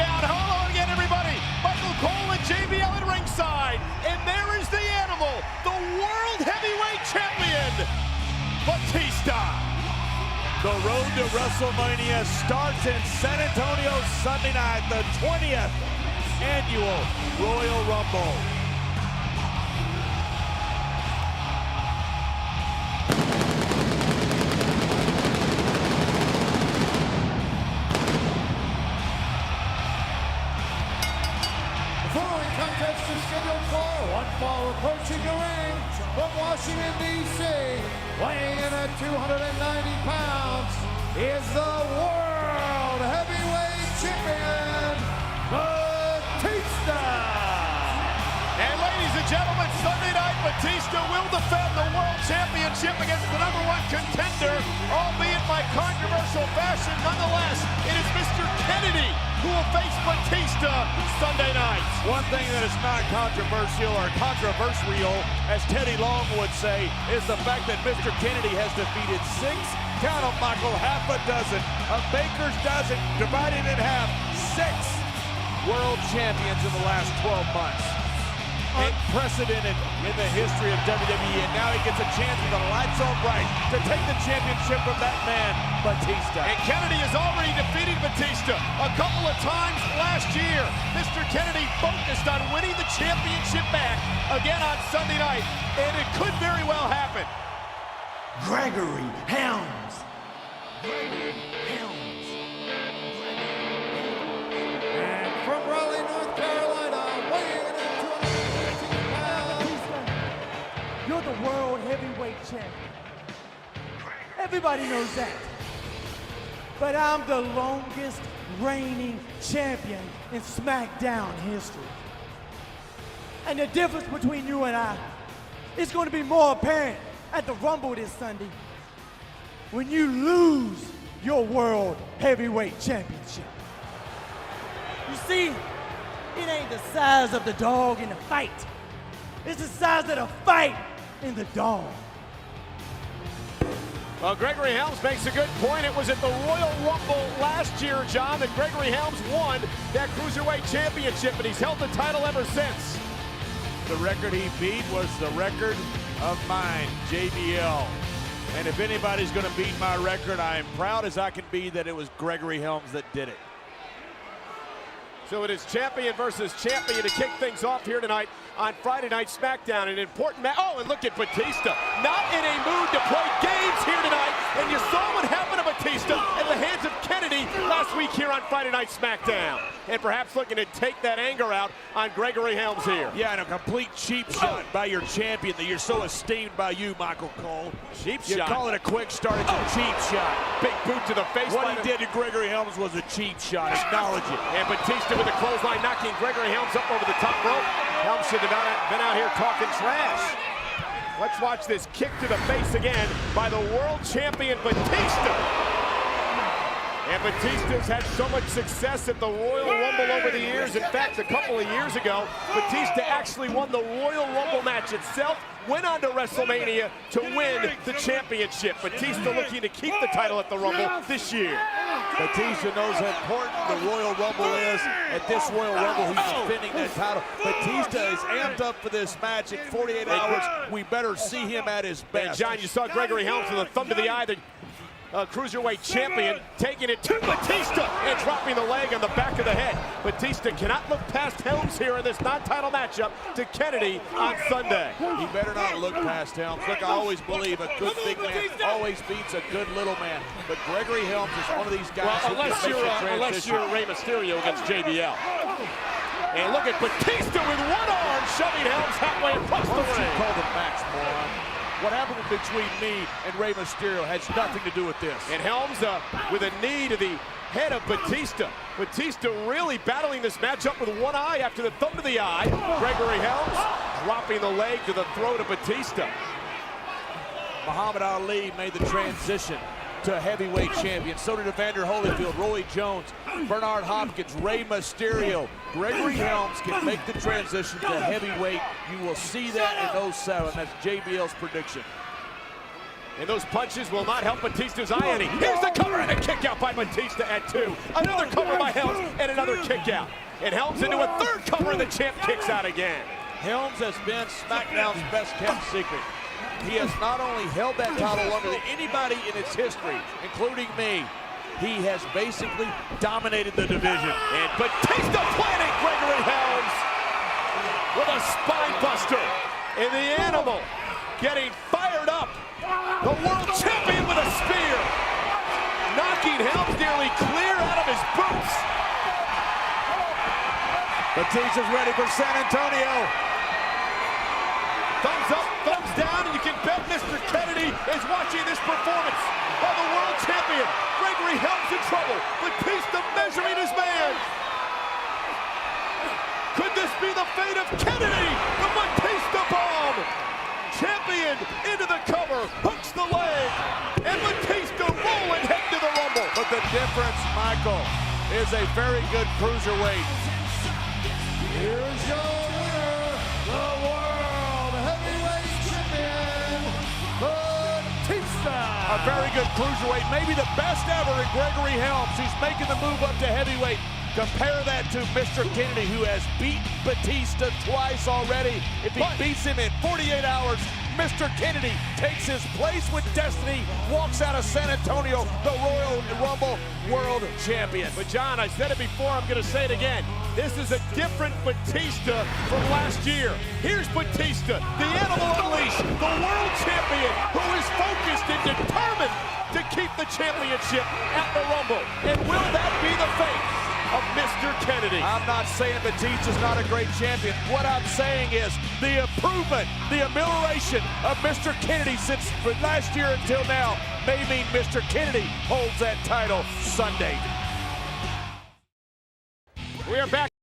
SmackDown. Hello again, everybody. Michael Cole and JBL at ringside. And there is the animal, the World Heavyweight Champion, Batista. The road to WrestleMania starts in San Antonio Sunday night, the 20th annual Royal Rumble. Contest is scheduled for one fall approaching the ring from Washington, D.C. Weighing in at 290 pounds is the World Heavyweight Champion, Batista. And ladies and gentlemen, Sunday night, Batista will defend the World Championship against the #1 contender, albeit by controversial fashion. Nonetheless, it is Mr. Kennedy who will face Batista Sunday night. One thing that is not controversial or controversial, as Teddy Long would say, is the fact that Mr. Kennedy has defeated 6, count 'em, Michael, half a dozen, a baker's dozen, divided in half, 6 world champions in the last 12 months. Unprecedented in the history of WWE, and now he gets a chance with the lights on bright to take the championship from that man, Batista. And Kennedy has already defeated Batista a couple of times last year. Mr. Kennedy focused on winning the championship back again on Sunday night, and it could very well happen. Gregory Helms. Gregory Helms. And from Raleigh, North Carolina, weighing in at 215 pounds. You're the World Heavyweight Champion. Everybody knows that. But I'm the longest reigning champion in SmackDown history. And the difference between you and I is going to be more apparent at the Rumble this Sunday when you lose your World Heavyweight Championship. You see, it ain't the size of the dog in the fight. It's the size of the fight in the dog. Well, Gregory Helms makes a good point. It was at the Royal Rumble last year, John, that Gregory Helms won that Cruiserweight Championship, and he's held the title ever since. The record he beat was the record of mine, JBL. And if anybody's going to beat my record, I am proud as I can be that it was Gregory Helms that did it. So it is champion versus champion to kick things off here tonight on Friday Night SmackDown. An important match. Oh, and look at Batista. Not in a mood to play games here tonight. And you saw what happened to Batista at the hands of Kennedy last week here on Friday Night SmackDown. And perhaps looking to take that anger out on Gregory Helms here. Yeah, and a complete cheap shot by your champion that you're so esteemed by you, Michael Cole. Cheap you shot. You call it a quick start, it's a cheap shot. Big boot to the face. What he did to Gregory Helms was a cheap shot. Acknowledge it. And Batista with a clothesline, knocking Gregory Helms up over the top rope. Helms should have been out here talking trash. Let's watch this kick to the face again by the world champion Batista. And Batista's had so much success at the Royal Rumble over the years. In fact, a couple of years ago, Batista actually won the Royal Rumble match itself, went on to WrestleMania to win the championship. Batista looking to keep the title at the Rumble this year. Batista knows how important the Royal Rumble is. At this Royal Rumble, he's defending that title. Batista is amped up for this match in 48 hours. We better see him at his best. And John, you saw Gregory Helms with a thumb to the eye. The Cruiserweight champion taking it to Batista and dropping the leg on the back of the head. Batista cannot look past Helms here in this non-title matchup to Kennedy on Sunday. He better not look past Helms. Look, I always believe a good big man always beats a good little man. But Gregory Helms is one of these guys who unless you're Rey Mysterio against JBL. And look at Batista with one arm shoving Helms halfway across the ring. You call the match, moron. What happened between me and Rey Mysterio has nothing to do with this. And Helms with a knee to the head of Batista. Batista really battling this matchup with one eye after the thumb to the eye. Gregory Helms dropping the leg to the throat of Batista. Muhammad Ali made the transition to heavyweight champion. So did Evander Holyfield, Roy Jones, Bernard Hopkins, Rey Mysterio. Gregory Helms can make the transition to heavyweight. You will see that in 07. That's JBL's prediction. And those punches will not help Batista's eye any. Here's the cover and a kick out by Batista at 2. Another cover by Helms and another kick out. And Helms into a third cover and the champ kicks out again. Helms has been SmackDown's best kept secret. He has not only held that title longer than anybody in its history, including me, he has basically dominated the division. And Batista planting Gregory Helms with a spine buster. And the Animal getting fired up. The world champion with a spear. Knocking Helms nearly clear out of his boots. Batista's ready for San Antonio. Thumbs up, thumbs down, and you can bet Mr. Kennedy is watching this performance of the world champion. Gregory Helms in trouble. Batista measuring his man. Could this be the fate of Kennedy? The Batista bomb. Champion into the cover, hooks the leg, and Batista rolling head to the Rumble. But the difference, Michael, is a very good cruiserweight. Here's your winner, the World Heavyweight Champion, Batista. A very good cruiserweight, maybe the best ever in Gregory Helms. He's making the move up to heavyweight. Compare that to Mr. Kennedy, who has beat Batista twice already. If he beats him in 48 hours, Mr. Kennedy takes his place with destiny, walks out of San Antonio, the Royal Rumble World Champion. But John, I said it before, I'm going to say it again. This is a different Batista from last year. Here's Batista, the Animal Unleashed, the world champion, who is focused and determined to keep the championship at the Rumble. And will that be the fate of Mr. Kennedy? I'm not saying Batista's not a great champion. What I'm saying is the improvement, the amelioration of Mr. Kennedy since last year until now may mean Mr. Kennedy holds that title Sunday. We are back.